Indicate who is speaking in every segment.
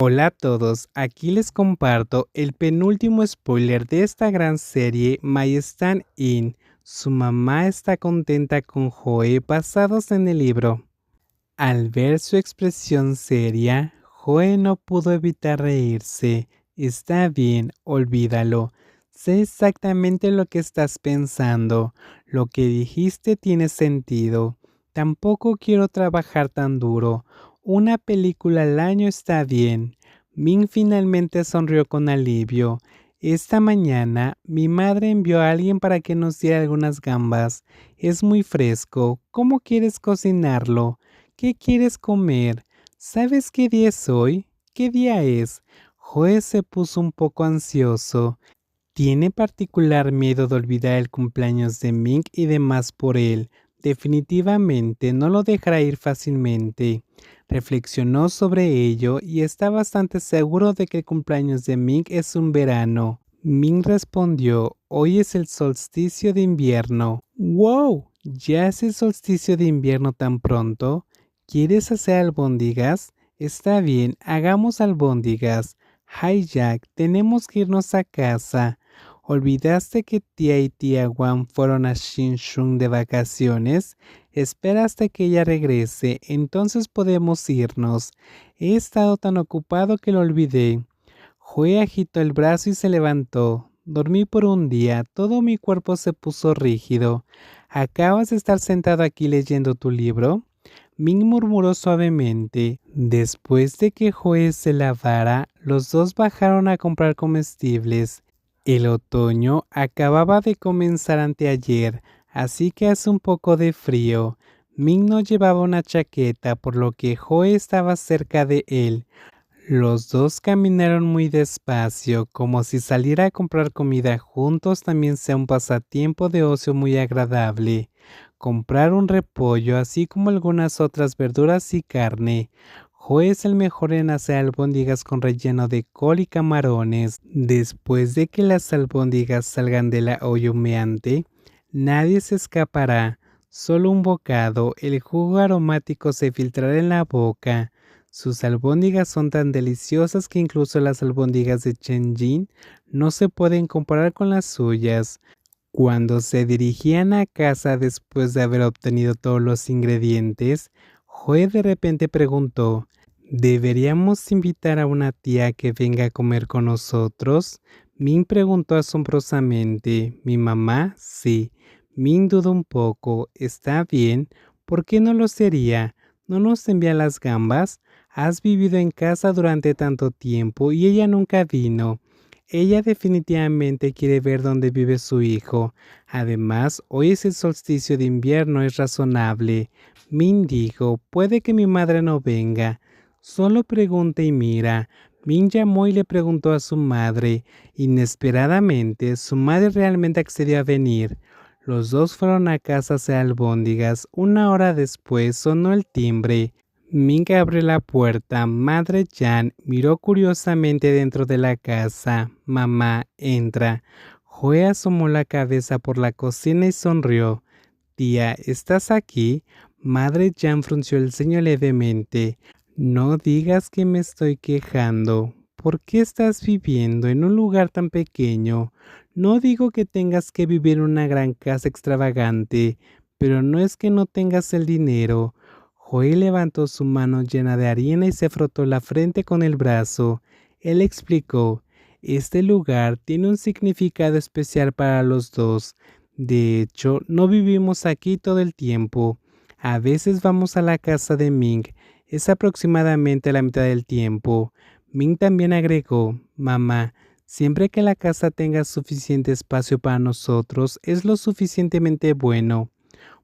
Speaker 1: Hola a todos, aquí les comparto el penúltimo spoiler de esta gran serie My Stand In. Su mamá está contenta con Joe basados en el libro. Al ver su expresión seria, Joe no pudo evitar reírse. Está bien, olvídalo. Sé exactamente lo que estás pensando. Lo que dijiste tiene sentido. Tampoco quiero trabajar tan duro. Una película al año está bien. Min finalmente sonrió con alivio. Esta mañana mi madre envió a alguien para que nos diera algunas gambas. Es muy fresco. ¿Cómo quieres cocinarlo? ¿Qué quieres comer? ¿Sabes qué día es hoy? ¿Qué día es? Joe se puso un poco ansioso. Tiene particular miedo de olvidar el cumpleaños de Mink y demás por él. Definitivamente no lo dejará ir fácilmente. Reflexionó sobre ello y está bastante seguro de que el cumpleaños de Mink es un verano. Mink respondió, hoy es el solsticio de invierno. ¡Wow! ¿Ya es el solsticio de invierno tan pronto? ¿Quieres hacer albóndigas? Está bien, hagamos albóndigas. Hi Jack, tenemos que irnos a casa. ¿Olvidaste que tía y tía Wan fueron a Shinshun de vacaciones? Espera hasta que ella regrese, entonces podemos irnos. He estado tan ocupado que lo olvidé. Joe agitó el brazo y se levantó. Dormí por un día, todo mi cuerpo se puso rígido. ¿Acabas de estar sentado aquí leyendo tu libro? Ming murmuró suavemente. Después de que Joe se lavara, los dos bajaron a comprar comestibles. El otoño acababa de comenzar anteayer, así que hace un poco de frío. Ming no llevaba una chaqueta, por lo que Joe estaba cerca de él. Los dos caminaron muy despacio, como si salir a comprar comida juntos también sea un pasatiempo de ocio muy agradable. Comprar un repollo, así como algunas otras verduras y carne. Joe es el mejor en hacer albóndigas con relleno de col y camarones. Después de que las albóndigas salgan de la olla humeante, nadie se escapará. Solo un bocado, el jugo aromático se filtrará en la boca. Sus albóndigas son tan deliciosas que incluso las albóndigas de Chen Jin no se pueden comparar con las suyas. Cuando se dirigían a casa después de haber obtenido todos los ingredientes, Joe de repente preguntó, ¿deberíamos invitar a una tía que venga a comer con nosotros? Min preguntó asombrosamente. ¿Mi mamá? Sí. Min dudó un poco. ¿Está bien? ¿Por qué no lo sería? ¿No nos envía las gambas? Has vivido en casa durante tanto tiempo y ella nunca vino. Ella definitivamente quiere ver dónde vive su hijo. Además, hoy es el solsticio de invierno, es razonable. Min dijo, puede que mi madre no venga. Solo pregunta y mira. Min llamó y le preguntó a su madre. Inesperadamente, su madre realmente accedió a venir. Los dos fueron a casa a hacer albóndigas. Una hora después sonó el timbre. Ming abrió la puerta. Madre Jan miró curiosamente dentro de la casa. Mamá, entra. Joe asomó la cabeza por la cocina y sonrió. Tía, ¿estás aquí? Madre Jan frunció el ceño levemente. No digas que me estoy quejando. ¿Por qué estás viviendo en un lugar tan pequeño? No digo que tengas que vivir en una gran casa extravagante, pero no es que no tengas el dinero. Joey levantó su mano llena de harina y se frotó la frente con el brazo. Él explicó, este lugar tiene un significado especial para los dos. De hecho, no vivimos aquí todo el tiempo. A veces vamos a la casa de Ming. Es aproximadamente la mitad del tiempo. Ming también agregó, mamá, siempre que la casa tenga suficiente espacio para nosotros, es lo suficientemente bueno.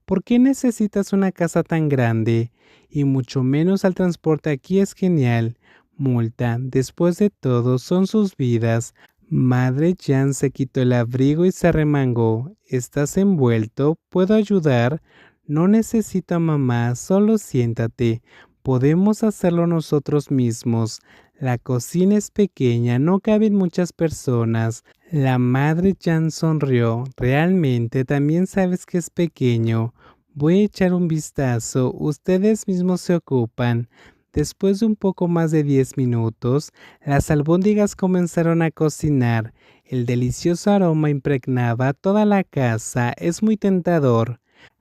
Speaker 1: ¿Por qué necesitas una casa tan grande? Y mucho menos el transporte aquí es genial. Multa, después de todo, son sus vidas. Madre Jan se quitó el abrigo y se arremangó. ¿Estás envuelto? ¿Puedo ayudar? No necesito a mamá, solo siéntate. Podemos hacerlo nosotros mismos. La cocina es pequeña, no caben muchas personas. La madre Jan sonrió. Realmente también sabes que es pequeño. Voy a echar un vistazo. Ustedes mismos se ocupan. Después de un poco más de 10 minutos, las albóndigas comenzaron a cocinar. El delicioso aroma impregnaba toda la casa. Es muy tentador.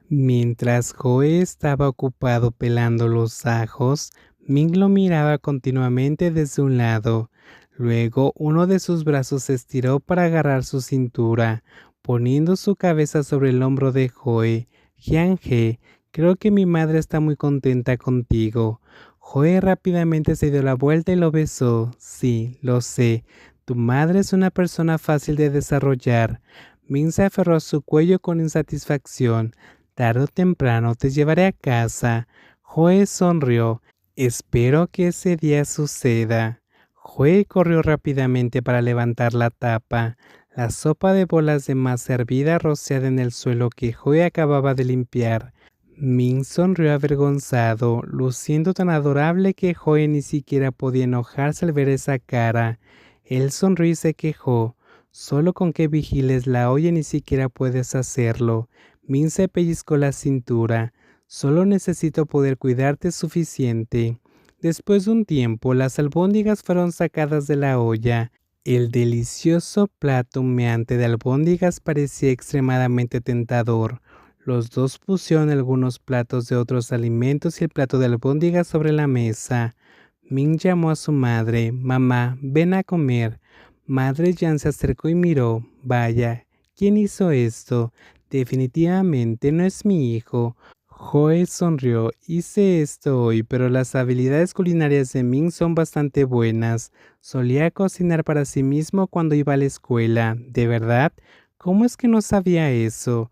Speaker 1: Mientras Joe estaba ocupado pelando los ajos, Ming lo miraba continuamente desde un lado. Luego uno de sus brazos se estiró para agarrar su cintura, poniendo su cabeza sobre el hombro de Joe. Jiang-he, creo que mi madre está muy contenta contigo. Joe rápidamente se dio la vuelta y lo besó. Sí, lo sé. Tu madre es una persona fácil de desarrollar. Ming se aferró a su cuello con insatisfacción. Tarde o temprano te llevaré a casa. Joe sonrió. Espero que ese día suceda. Joe corrió rápidamente para levantar la tapa. La sopa de bolas de masa hervida rociada en el suelo que Joe acababa de limpiar. Ming sonrió avergonzado, luciendo tan adorable que Joe ni siquiera podía enojarse al ver esa cara. Él sonrió y se quejó. Solo con que vigiles la olla ni siquiera puedes hacerlo. Min se pellizcó la cintura. Solo necesito poder cuidarte suficiente. Después de un tiempo, las albóndigas fueron sacadas de la olla. El delicioso plato humeante de albóndigas parecía extremadamente tentador. Los dos pusieron algunos platos de otros alimentos y el plato de albóndigas sobre la mesa. Min llamó a su madre. Mamá, ven a comer. Madre Jan se acercó y miró. Vaya, ¿quién hizo esto? Definitivamente no es mi hijo. Joe sonrió. Hice esto hoy, pero las habilidades culinarias de Min son bastante buenas. Solía cocinar para sí mismo cuando iba a la escuela. ¿De verdad? ¿Cómo es que no sabía eso?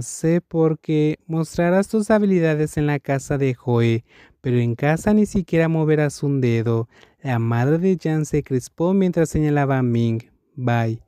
Speaker 1: Sé porque mostrarás tus habilidades en la casa de Joe, pero en casa ni siquiera moverás un dedo. La madre de Jan se crispó mientras señalaba a Ming. Bye.